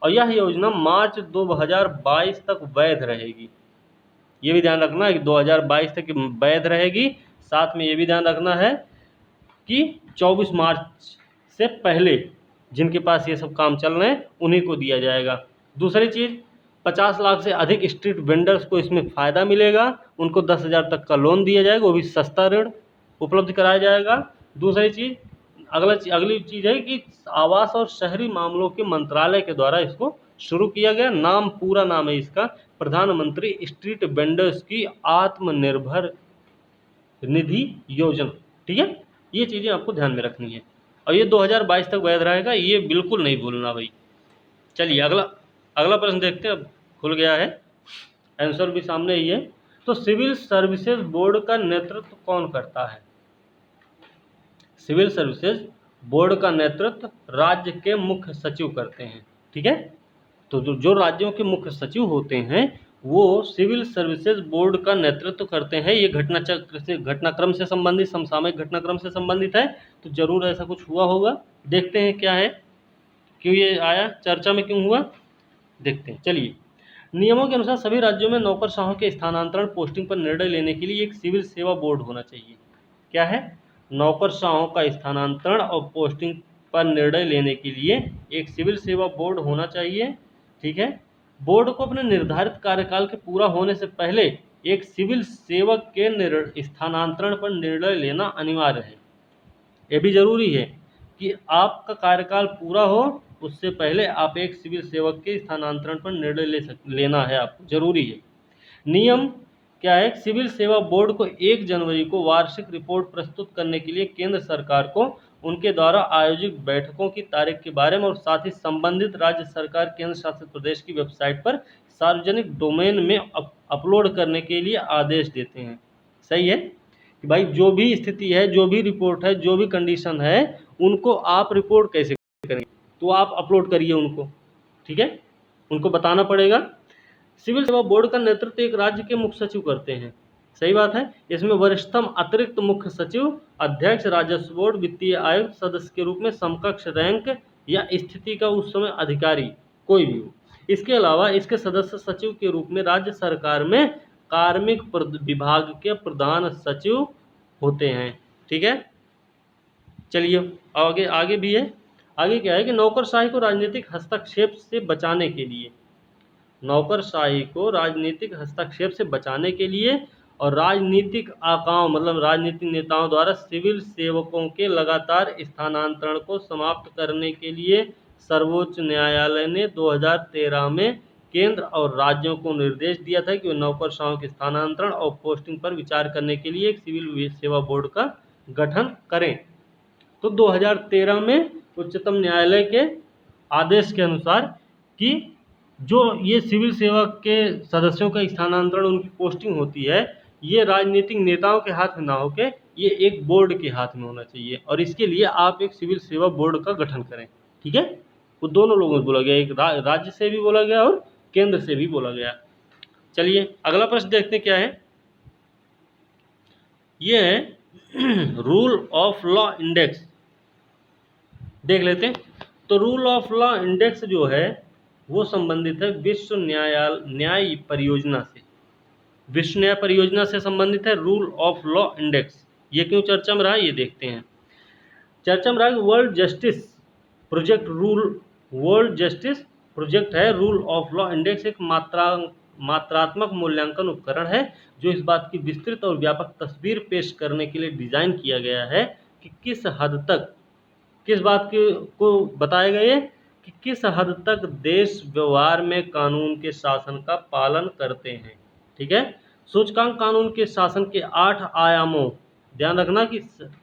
और यह योजना मार्च 2022 तक वैध रहेगी। ये भी ध्यान रखना है कि 2022 तक वैध रहेगी। साथ में ये भी ध्यान रखना है कि 24 मार्च से पहले जिनके पास ये सब काम चल रहे हैं उन्हीं को दिया जाएगा। दूसरी चीज़, 50 लाख से अधिक स्ट्रीट वेंडर्स को इसमें फ़ायदा मिलेगा, उनको 10,000 तक का लोन दिया जाएगा, वो भी सस्ता ऋण उपलब्ध कराया जाएगा। दूसरी चीज़, अगली चीज़ है कि आवास और शहरी मामलों के मंत्रालय के द्वारा इसको शुरू किया गया। नाम, पूरा नाम है इसका प्रधानमंत्री स्ट्रीट वेंडर्स की आत्मनिर्भर निधि योजना। ठीक है, ये चीज़ें आपको ध्यान में रखनी है और ये 2022 तक वैध रहेगा, ये बिल्कुल नहीं भूलना भाई। चलिए अगला प्रश्न देखते हैं। अब खुल गया है, आंसर भी सामने ही है। तो सिविल सर्विसेज बोर्ड का नेतृत्व कौन करता है? सिविल सर्विसेज बोर्ड का नेतृत्व राज्य के मुख्य सचिव करते हैं। ठीक है, तो जो राज्यों के मुख्य सचिव होते हैं वो सिविल सर्विसेज बोर्ड का नेतृत्व करते हैं। ये घटनाक्रम से संबंधित, समसामयिक घटनाक्रम से संबंधित है, तो जरूर ऐसा कुछ हुआ होगा। देखते हैं क्या है, क्यों ये आया, चर्चा में क्यों हुआ, देखते हैं। चलिए, नियमों के अनुसार सभी राज्यों में नौकरशाहों के स्थानांतरण पोस्टिंग पर निर्णय लेने के लिए एक सिविल सेवा बोर्ड होना चाहिए। क्या है, नौकरशाहों का स्थानांतरण और पोस्टिंग पर निर्णय लेने के लिए एक सिविल सेवा बोर्ड होना चाहिए। ठीक है, बोर्ड को अपने निर्धारित कार्यकाल के पूरा होने से पहले एक सिविल सेवक के स्थानांतरण पर निर्णय लेना अनिवार्य है। यह भी जरूरी है कि आपका कार्यकाल पूरा हो उससे पहले आप एक सिविल सेवक के स्थानांतरण पर निर्णय लेना है, आपको जरूरी है। नियम क्या है, सिविल सेवा बोर्ड को 1 जनवरी को वार्षिक रिपोर्ट प्रस्तुत करने के लिए केंद्र सरकार को उनके द्वारा आयोजित बैठकों की तारीख के बारे में और साथ ही संबंधित राज्य सरकार केंद्र शासित प्रदेश की वेबसाइट पर सार्वजनिक डोमेन में अपलोड करने के लिए आदेश देते हैं। सही है कि भाई जो भी स्थिति है, जो भी रिपोर्ट है, जो भी कंडीशन है, उनको आप रिपोर्ट कैसे करेंगे, तो आप अपलोड करिए उनको। ठीक है, उनको बताना पड़ेगा। सिविल सेवा बोर्ड का नेतृत्व एक राज्य के मुख्य सचिव करते हैं। सही बात है, इसमें वरिष्ठतम अतिरिक्त मुख्य सचिव, अध्यक्ष, राजस्व बोर्ड, वित्तीय आयुक्त सदस्य के रूप में समकक्ष रैंक या स्थिति का उस समय अधिकारी कोई भी हो। इसके अलावा इसके सदस्य सचिव के रूप में राज्य सरकार में कार्मिक विभाग के प्रधान सचिव होते हैं। ठीक है, चलिए आगे भी है। आगे क्या है कि नौकरशाही को राजनीतिक हस्तक्षेप से बचाने के लिए, नौकरशाही को राजनीतिक हस्तक्षेप से बचाने के लिए और राजनीतिक आकाओं मतलब राजनीतिक नेताओं द्वारा सिविल सेवकों के लगातार स्थानांतरण को समाप्त करने के लिए सर्वोच्च न्यायालय ने 2013 में केंद्र और राज्यों को निर्देश दिया था कि वे नौकरशाहों के स्थानांतरण और पोस्टिंग पर विचार करने के लिए एक सिविल सेवा बोर्ड का गठन करें। तो 2013 में उच्चतम न्यायालय के आदेश के अनुसार कि जो ये सिविल सेवा के सदस्यों का स्थानांतरण, उनकी पोस्टिंग होती है, ये राजनीतिक नेताओं के हाथ में ना होके ये एक बोर्ड के हाथ में होना चाहिए और इसके लिए आप एक सिविल सेवा बोर्ड का गठन करें। ठीक है, वो दोनों लोगों से बोला गया, एक राज्य से भी बोला गया और केंद्र से भी बोला गया। चलिए अगला प्रश्न देखते हैं क्या है। ये है रूल ऑफ लॉ इंडेक्स, देख लेते हैं। तो रूल ऑफ लॉ इंडेक्स जो है वो संबंधित है विश्व न्याय परियोजना से, विश्व न्याय परियोजना से संबंधित है रूल ऑफ लॉ इंडेक्स। ये क्यों चर्चा में रहा ये देखते हैं। चर्चा में रहा वर्ल्ड जस्टिस प्रोजेक्ट है रूल ऑफ लॉ इंडेक्स, एक मात्रात्मक मूल्यांकन उपकरण है जो इस बात की विस्तृत और व्यापक तस्वीर पेश करने के लिए डिजाइन किया गया है कि किस हद तक, किस बात के को बताया गया है कि किस हद तक देश व्यवहार में कानून के शासन का पालन करते हैं। ठीक है, सूचकांक कानून के शासन के 8 आयामों, ध्यान रखना कि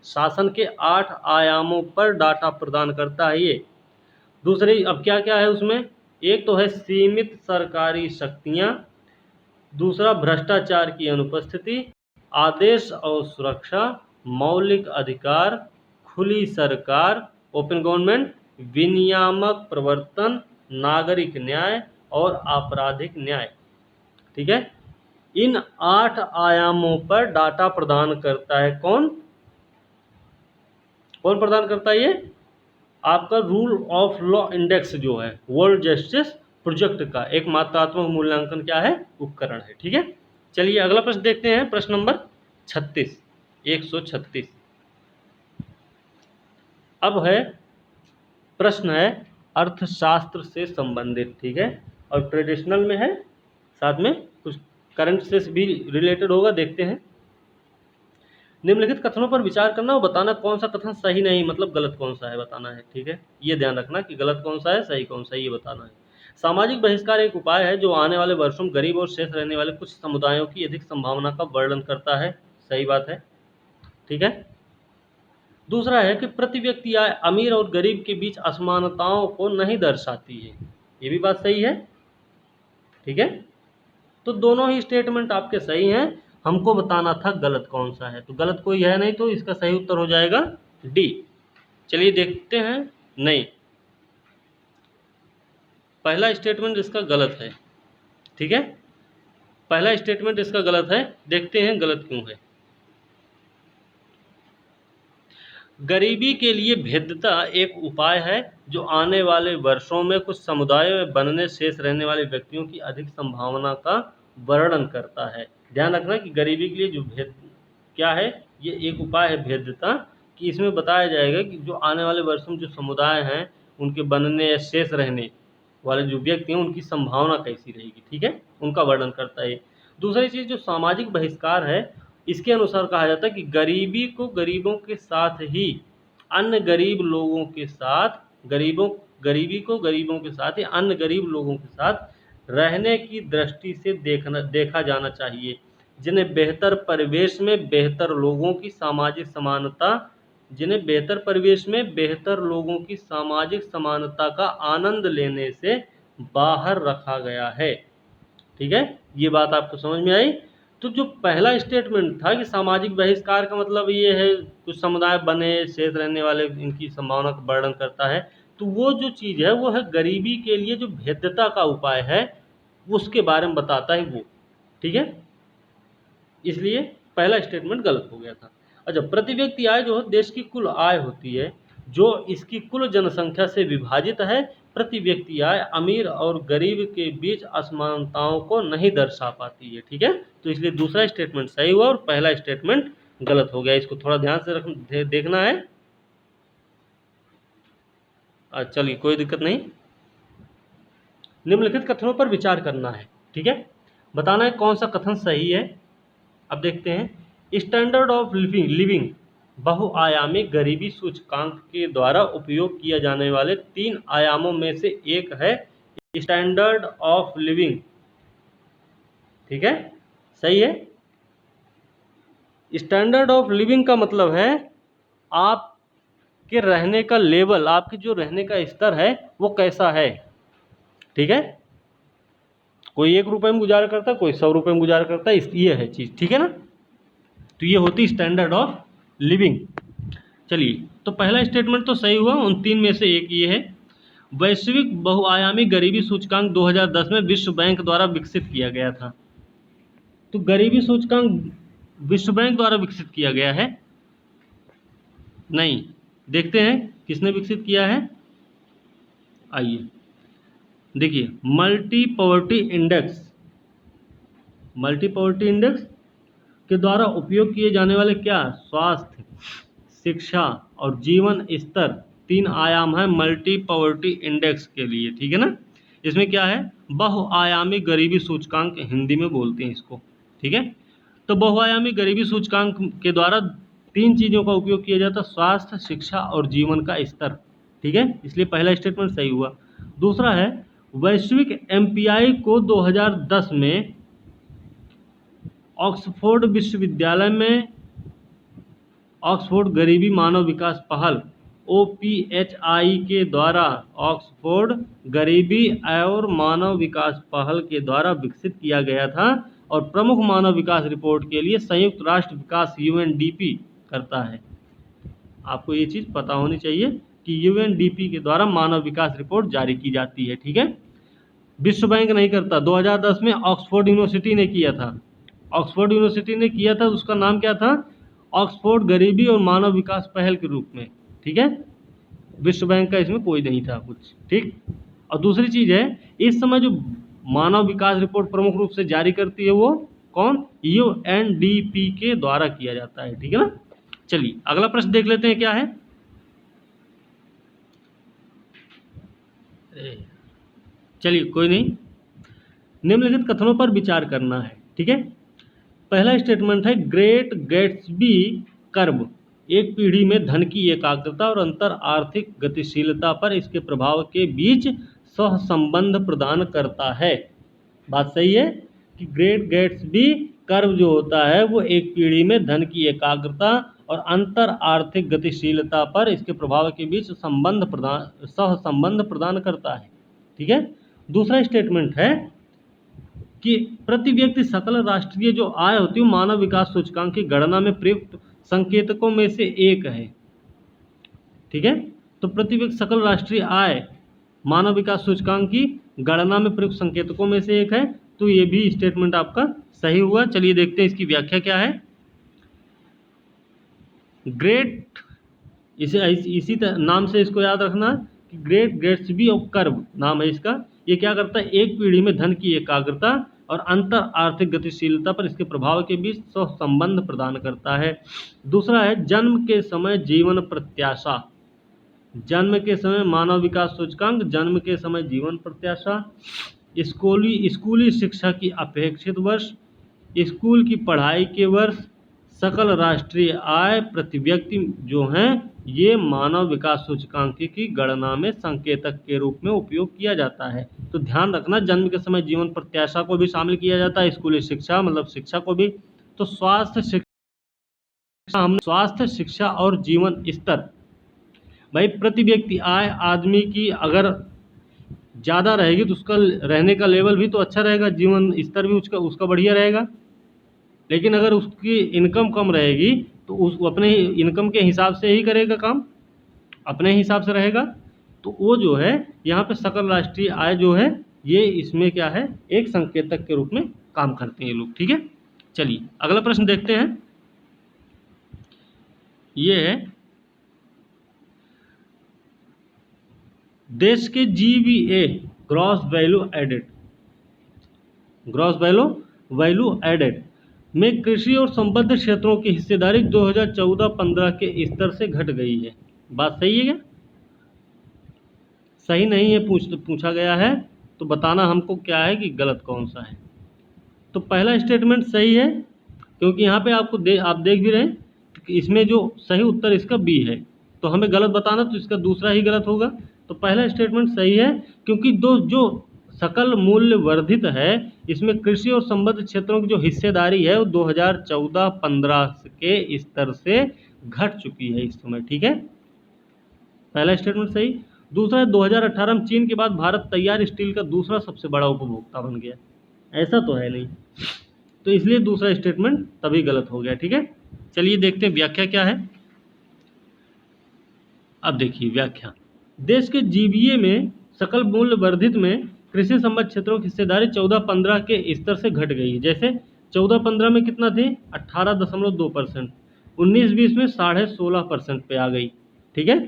शासन के 8 आयामों पर डाटा प्रदान करता है ये। दूसरी, अब क्या क्या है उसमें, एक तो है सीमित सरकारी शक्तियां, दूसरा भ्रष्टाचार की अनुपस्थिति, आदेश और सुरक्षा, मौलिक अधिकार, खुली सरकार, ओपन गवर्नमेंट, विनियामक प्रवर्तन, नागरिक न्याय और आपराधिक न्याय। ठीक है, इन 8 आयामों पर डाटा प्रदान करता है कौन, कौन प्रदान करता है ये, आपका रूल ऑफ लॉ इंडेक्स जो है वर्ल्ड जस्टिस प्रोजेक्ट का एक मात्रात्मक मूल्यांकन क्या है, उपकरण है। ठीक है, चलिए अगला प्रश्न देखते हैं, प्रश्न नंबर 36, 136। अब है प्रश्न है अर्थशास्त्र से संबंधित। ठीक है, और ट्रेडिशनल में है, साथ में कुछ करंट से भी रिलेटेड होगा, देखते हैं। निम्नलिखित कथनों पर विचार करना और बताना कौन सा कथन सही नहीं, मतलब गलत कौन सा है बताना है। ठीक है, ये ध्यान रखना कि गलत कौन सा है, सही कौन सा है, ये बताना है। सामाजिक बहिष्कार एक उपाय है जो आने वाले वर्षों में गरीब और शेष रहने वाले कुछ समुदायों की अधिक संभावना का वर्णन करता है, सही बात है। ठीक है, दूसरा है कि प्रति व्यक्ति आय अमीर और गरीब के बीच असमानताओं को नहीं दर्शाती है, ये भी बात सही है। ठीक है, तो दोनों ही स्टेटमेंट आपके सही हैं, हमको बताना था गलत कौन सा है, तो गलत कोई है नहीं, तो इसका सही उत्तर हो जाएगा डी। चलिए देखते हैं, नहीं, पहला स्टेटमेंट इसका गलत है। ठीक है, पहला स्टेटमेंट इसका गलत है, देखते हैं गलत क्यों है। गरीबी के लिए भेद्यता एक उपाय है जो आने वाले वर्षों में कुछ समुदायों में बनने शेष रहने वाले व्यक्तियों की अधिक संभावना का वर्णन करता है। ध्यान रखना कि गरीबी के लिए जो भेद क्या है, ये एक उपाय है भेद्यता, कि इसमें बताया जाएगा कि जो आने वाले वर्षों में जो समुदाय हैं उनके बनने या शेष रहने वाले जो व्यक्ति हैं उनकी संभावना कैसी रहेगी। ठीक है, उनका वर्णन करता है। दूसरी चीज़ जो सामाजिक बहिष्कार है, इसके अनुसार कहा जाता है कि गरीबी को गरीबों के साथ ही अन्य गरीब लोगों के साथ, गरीबी को गरीबों के साथ ही अन्य गरीब लोगों के साथ रहने की दृष्टि से देखा जाना चाहिए, जिन्हें बेहतर परिवेश में बेहतर लोगों की सामाजिक समानता, जिन्हें बेहतर परिवेश में बेहतर लोगों की सामाजिक समानता का आनंद लेने से बाहर रखा गया है। ठीक है, ये बात आपको समझ में आई। तो जो पहला स्टेटमेंट था कि सामाजिक बहिष्कार का मतलब ये है कुछ समुदाय बने शेष रहने वाले इनकी संभावना का वर्णन करता है, तो वो जो चीज़ है वो है गरीबी के लिए जो भेद्यता का उपाय है उसके बारे में बताता है वो। ठीक है, इसलिए पहला स्टेटमेंट गलत हो गया था। अच्छा, प्रति व्यक्ति आय जो है देश की कुल आय होती है जो इसकी कुल जनसंख्या से विभाजित है। प्रति व्यक्ति आय अमीर और गरीब के बीच असमानताओं को नहीं दर्शा पाती है। ठीक है, तो इसलिए दूसरा स्टेटमेंट सही हुआ और पहला स्टेटमेंट गलत हो गया, इसको थोड़ा ध्यान से देखना है। चलिए कोई दिक्कत नहीं। निम्नलिखित कथनों पर विचार करना है। ठीक है, बताना है कौन सा कथन सही है। अब देखते हैं, स्टैंडर्ड ऑफ लिविंग बहुआयामी गरीबी सूचकांक के द्वारा उपयोग किया जाने वाले 3 आयामों में से एक है स्टैंडर्ड ऑफ लिविंग। ठीक है, सही है। स्टैंडर्ड ऑफ लिविंग का मतलब है आपके रहने का लेवल, आपके जो रहने का स्तर है वो कैसा है। ठीक है, कोई 1 रुपये में गुजारा करता है, कोई 100 रुपये में गुजारा करता है, ये है चीज़। ठीक है ना, तो ये होती स्टैंडर्ड ऑफ लिविंग। चलिए, तो पहला स्टेटमेंट तो सही हुआ, उन 3 में से एक ये है। वैश्विक बहुआयामी गरीबी सूचकांक 2010 में विश्व बैंक द्वारा विकसित किया गया था। तो गरीबी सूचकांक विश्व बैंक द्वारा विकसित किया गया है, नहीं, देखते हैं किसने विकसित किया है। आइए देखिए, मल्टी पॉवर्टी इंडेक्स के द्वारा उपयोग किए जाने वाले क्या, स्वास्थ्य, शिक्षा और जीवन स्तर 3 आयाम है मल्टी पॉवर्टी इंडेक्स के लिए। ठीक है ना, इसमें क्या है, बहुआयामी गरीबी सूचकांक हिंदी में बोलते हैं इसको, ठीक है। तो बहुआयामी गरीबी सूचकांक के द्वारा 3 चीज़ों का उपयोग किया जाता है, स्वास्थ्य, शिक्षा और जीवन का स्तर, ठीक है। इसलिए पहला स्टेटमेंट सही हुआ। दूसरा है वैश्विक एमपीआई को 2010 में ऑक्सफोर्ड विश्वविद्यालय में ऑक्सफोर्ड गरीबी मानव विकास पहल OPHI के द्वारा ऑक्सफोर्ड गरीबी और मानव विकास पहल के द्वारा विकसित किया गया था और प्रमुख मानव विकास रिपोर्ट के लिए संयुक्त राष्ट्र विकास UNDP करता है। आपको ये चीज़ पता होनी चाहिए कि UNDP के द्वारा मानव विकास रिपोर्ट जारी की जाती है, ठीक है। विश्व बैंक नहीं करता। 2010 में ऑक्सफोर्ड यूनिवर्सिटी ने किया था, ऑक्सफोर्ड यूनिवर्सिटी ने किया था, उसका नाम क्या था, ऑक्सफोर्ड गरीबी और मानव विकास पहल के रूप में, ठीक है। विश्व बैंक का इसमें कोई नहीं था कुछ, ठीक। और दूसरी चीज़ है, इस समय जो मानव विकास रिपोर्ट प्रमुख रूप से जारी करती है वो कौन, UNDP के द्वारा किया जाता है, ठीक है ना। चलिए अगला प्रश्न देख लेते हैं क्या है। चलिए कोई नहीं, निम्नलिखित कथनों पर विचार करना है, ठीक है। पहला स्टेटमेंट है ग्रेट गैट्सबी कर्व एक पीढ़ी में धन की एकाग्रता और अंतर आर्थिक गतिशीलता पर इसके प्रभाव के बीच सहसंबंध प्रदान करता है। बात सही है कि ग्रेट गैट्सबी कर्व जो होता है वो एक पीढ़ी में धन की एकाग्रता और अंतर आर्थिक गतिशीलता पर इसके प्रभाव के बीच सहसंबंध प्रदान करता है, ठीक है। दूसरा स्टेटमेंट है कि प्रति व्यक्ति सकल राष्ट्रीय जो आय होती है मानव विकास सूचकांक की गणना में प्रयुक्त संकेतकों में से एक है, ठीक है। तो प्रति व्यक्ति सकल राष्ट्रीय आय मानव विकास सूचकांक की गणना में प्रयुक्त संकेतकों में से एक है, तो ये भी स्टेटमेंट आपका सही हुआ। चलिए देखते हैं इसकी व्याख्या क्या है। ग्रेट, इसी नाम से इसको याद रखना कि ग्रेट गैट्सबी ऑफ कर्व नाम है इसका। ये क्या करता है, एक पीढ़ी में धन की एकाग्रता और अंतर आर्थिक गतिशीलता पर इसके प्रभाव के बीच सहसंबंध प्रदान करता है। दूसरा है जन्म के समय जीवन प्रत्याशा, जन्म के समय मानव विकास सूचकांक, जन्म के समय जीवन प्रत्याशा, स्कूली शिक्षा की अपेक्षित वर्ष, स्कूल की पढ़ाई के वर्ष, सकल राष्ट्रीय आय प्रति व्यक्ति जो हैं ये मानव विकास सूचकांक की गणना में संकेतक के रूप में उपयोग किया जाता है। तो ध्यान रखना जन्म के समय जीवन प्रत्याशा को भी शामिल किया जाता है, स्कूली शिक्षा मतलब शिक्षा को भी। तो स्वास्थ्य शिक्षा और जीवन स्तर, भाई प्रति व्यक्ति आय आदमी की अगर ज़्यादा रहेगी तो उसका रहने का लेवल भी तो अच्छा रहेगा, जीवन स्तर भी उसका बढ़िया रहेगा। लेकिन अगर उसकी इनकम कम रहेगी तो उस अपने इनकम के हिसाब से ही करेगा काम, अपने हिसाब से रहेगा। तो वो जो है यहाँ पे सकल राष्ट्रीय आय जो है ये इसमें क्या है, एक संकेतक के रूप में काम करते हैं ये लोग, ठीक है। चलिए अगला प्रश्न देखते हैं। ये है देश के GVA ग्रॉस वैल्यू एडेड में कृषि और संबद्ध क्षेत्रों की हिस्सेदारी 2014-15 के स्तर से घट गई है। बात सही है क्या, सही नहीं है पूछा गया है, तो बताना हमको क्या है कि गलत कौन सा है। तो पहला स्टेटमेंट सही है क्योंकि यहाँ पे आप देख भी रहे हैं कि इसमें जो सही उत्तर इसका बी है, तो हमें गलत बताना तो इसका दूसरा ही गलत होगा। तो पहला स्टेटमेंट सही है क्योंकि जो सकल मूल्य वर्धित है इसमें कृषि और संबद्ध क्षेत्रों की जो हिस्सेदारी है वो 2014-15 के स्तर से घट चुकी है इस समय, ठीक है। पहला स्टेटमेंट सही। दूसरा है 2018 में चीन के बाद भारत तैयार स्टील का दूसरा सबसे बड़ा उपभोक्ता बन गया, ऐसा तो है नहीं, तो इसलिए दूसरा स्टेटमेंट तभी गलत हो गया, ठीक है। चलिए देखते हैं व्याख्या क्या है। अब देखिए व्याख्या, देश के GVA में सकल मूल्य वर्धित में कृषि संबद्ध क्षेत्रों की हिस्सेदारी 14-15 के स्तर से घट गई है। जैसे 14-15 में कितना थे, 18.2%, 19-20 में 16.5% पे आ गई, ठीक है।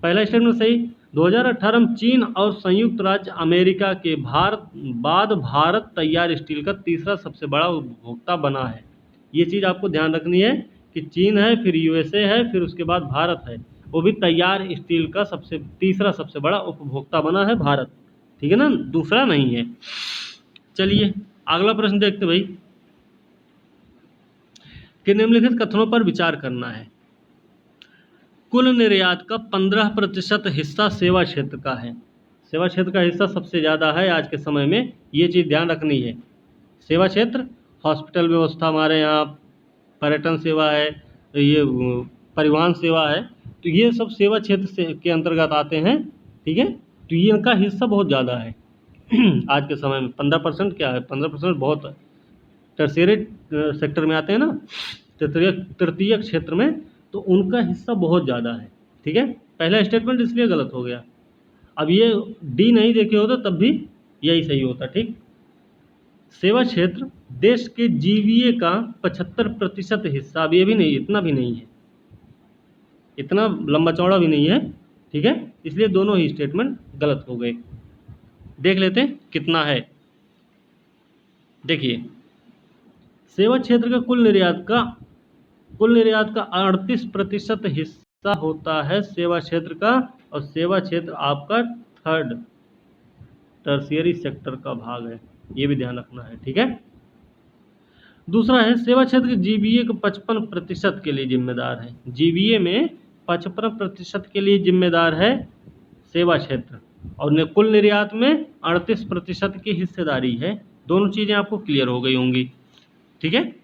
पहला स्टेटमेंट सही। 2018 में चीन और संयुक्त राज्य अमेरिका के बाद भारत तैयार स्टील का तीसरा सबसे बड़ा उपभोक्ता बना है। ये चीज़ आपको ध्यान रखनी है कि चीन है, फिर USA है, फिर उसके बाद भारत है, वो भी तैयार स्टील का तीसरा सबसे बड़ा उपभोक्ता बना है भारत, ठीक है ना, दूसरा नहीं है। चलिए अगला प्रश्न देखते भाई कि निम्नलिखित कथनों पर विचार करना है। कुल निर्यात का 15% हिस्सा सेवा क्षेत्र का है। सेवा क्षेत्र का हिस्सा सबसे ज़्यादा है आज के समय में, ये चीज़ ध्यान रखनी है। सेवा क्षेत्र, हॉस्पिटल व्यवस्था हमारे यहाँ, पर्यटन सेवा है, ये परिवहन सेवा है, तो ये सब सेवा क्षेत्र से के अंतर्गत आते हैं। ठीक है, तो ये इनका हिस्सा बहुत ज़्यादा है आज के समय में। 15% क्या है, 15% बहुत है। टर्शियरी सेक्टर में आते हैं ना, तृतीय क्षेत्र में, तो उनका हिस्सा बहुत ज़्यादा है। ठीक है, पहला स्टेटमेंट इसलिए गलत हो गया। अब ये डी नहीं देखे हो तो तब भी यही सही होता। ठीक, सेवा क्षेत्र देश के जीवीए का 75% हिस्सा, अब ये भी नहीं, इतना भी नहीं है, इतना लंबा चौड़ा भी नहीं है। ठीक है, इसलिए दोनों ही स्टेटमेंट गलत हो गए। देख लेते हैं कितना है। देखिए, सेवा क्षेत्र का कुल निर्यात का 38% हिस्सा होता है सेवा क्षेत्र का, और सेवा क्षेत्र आपका थर्ड टर्शियरी सेक्टर का भाग है, ये भी ध्यान रखना है। ठीक है, दूसरा है सेवा क्षेत्र के जीवीए के 55% के लिए जिम्मेदार है। जीवीए में 55% के लिए जिम्मेदार है सेवा क्षेत्र, और कुल निर्यात में 38% की हिस्सेदारी है। दोनों चीज़ें आपको क्लियर हो गई होंगी। ठीक है,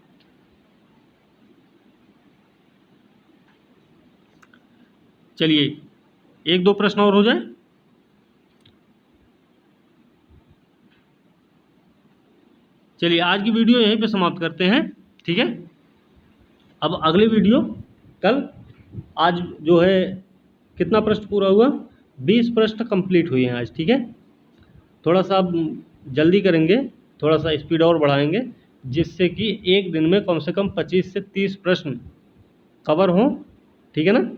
चलिए एक दो प्रश्न और हो जाए। चलिए आज की वीडियो यहीं पे समाप्त करते हैं। ठीक है, अब अगली वीडियो कल। आज जो है कितना प्रश्न पूरा हुआ, 20 प्रश्न कंप्लीट हुए हैं आज। ठीक है, थोड़ा सा अब जल्दी करेंगे, थोड़ा सा स्पीड और बढ़ाएंगे, जिससे कि एक दिन में कम से कम 25 से 30 प्रश्न कवर हों। ठीक है ना,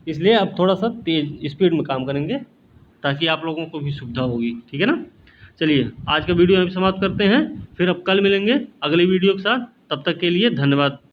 इसलिए अब थोड़ा सा तेज स्पीड में काम करेंगे ताकि आप लोगों को भी सुविधा होगी। ठीक है ना, चलिए आज का वीडियो हम समाप्त करते हैं, फिर अब कल मिलेंगे अगली वीडियो के साथ। तब तक के लिए धन्यवाद।